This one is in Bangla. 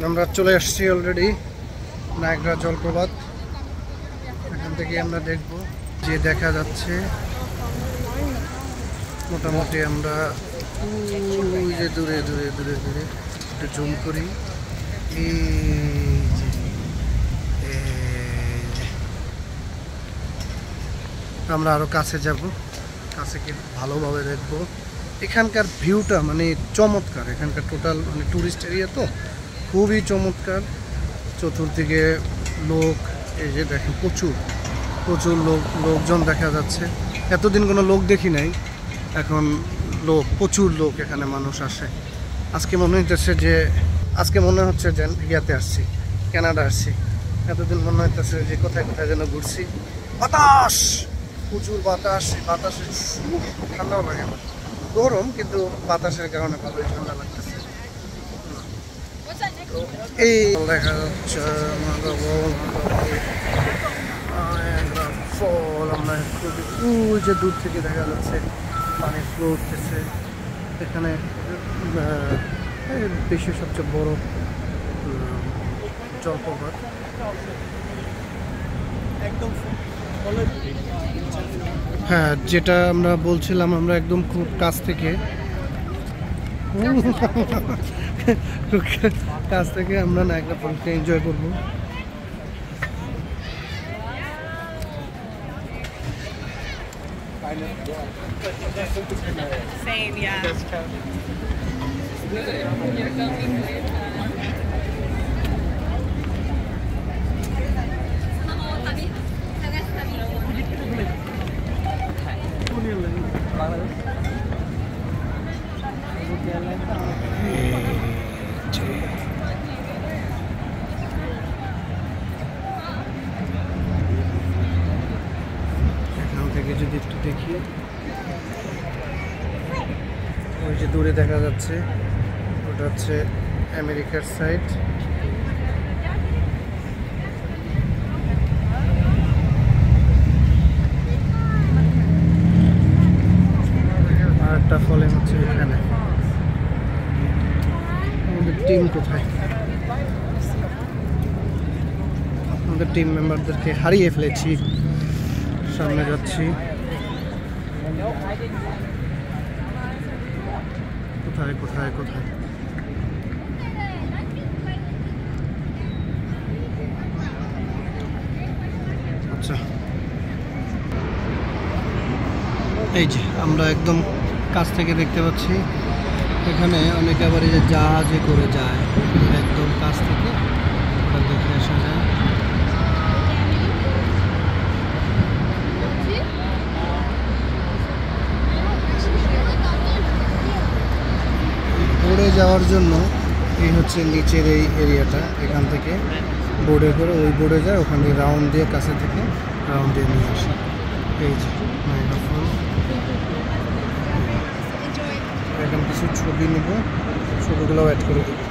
আমরা চলে আসছি অলরেডি নায়াগ্রা জলপ্রপাত। এখান থেকে আমরা দেখব যে দেখা যাচ্ছে মোটামুটি আমরা ওই যে দূরে দূরে দূরে দূরে একটু জুম করি। আমরা আরো কাছে যাব, কাছে কি ভালোভাবে দেখব। এখানকার ভিউটা মানে চমৎকার, এখানকার টোটাল মানে টুরিস্ট এরিয়া তো খুবই চমৎকার। চতুর্দিকে লোক, এই যে দেখেন প্রচুর প্রচুর লোকজন দেখা যাচ্ছে। এতদিন কোনো লোক দেখি নাই, এখন প্রচুর লোক, এখানে মানুষ আসে। আজকে মনে হচ্ছে যে ইয়াতে আসছি, কানাডা আসছি। এতদিন মনে হইতেছে যে কোথায় কোথায় যেন ঘুরছি। বাতাস, প্রচুর বাতাস, বাতাসে ঠান্ডাও লাগে না, গরম কিন্তু বাতাসের কারণে ভালোই ঠান্ডা লাগতেছে। এই দেখা যাচ্ছে ফল, আমরা ওই যে দূর থেকে দেখা যাচ্ছে পানি ফ্লো উঠতেছে। এখানে বিশ্বের সবচেয়ে বড় জলপ্রপাত। হ্যাঁ, যেটা আমরা বলছিলাম, আমরা একদম খুব কাছ থেকে আমরা নায়াগ্রা ফলকে এনজয় করবো। Same, yeah. এখান থেকে যদি একটু দেখি, ওই যে দূরে দেখা যাচ্ছে ওটা হচ্ছে আমেরিকার সাইড। আর একটা ফলেন হচ্ছে এখানে। আমাদের টিম কোথায়? আমাদের টিম মেম্বারদেরকে হারিয়ে ফেলেছি। সামনে যাচ্ছি, কোথায় কোথায় কোথায়? আচ্ছা, এই যে আমরা একদম কাছ থেকে দেখতে পাচ্ছি। এখানে অনেকে আবার এই যে জাহাজে করে যায়, একদম কাছ থেকে ওটা দেখে আসা যায়। বোর্ডে যাওয়ার জন্য এই হচ্ছে নিচের এই এরিয়াটা, এখান থেকে বোর্ডে করে ওই বোর্ডে যায়, ওখান থেকে রাউন্ড দিয়ে কাছে থেকে রাউন্ড দিয়ে নিয়ে আসে। এই যে নায়াগ্রা ফল। এখন কিছু ছবি নেব, ছবিগুলোও অ্যাড করে দেবো।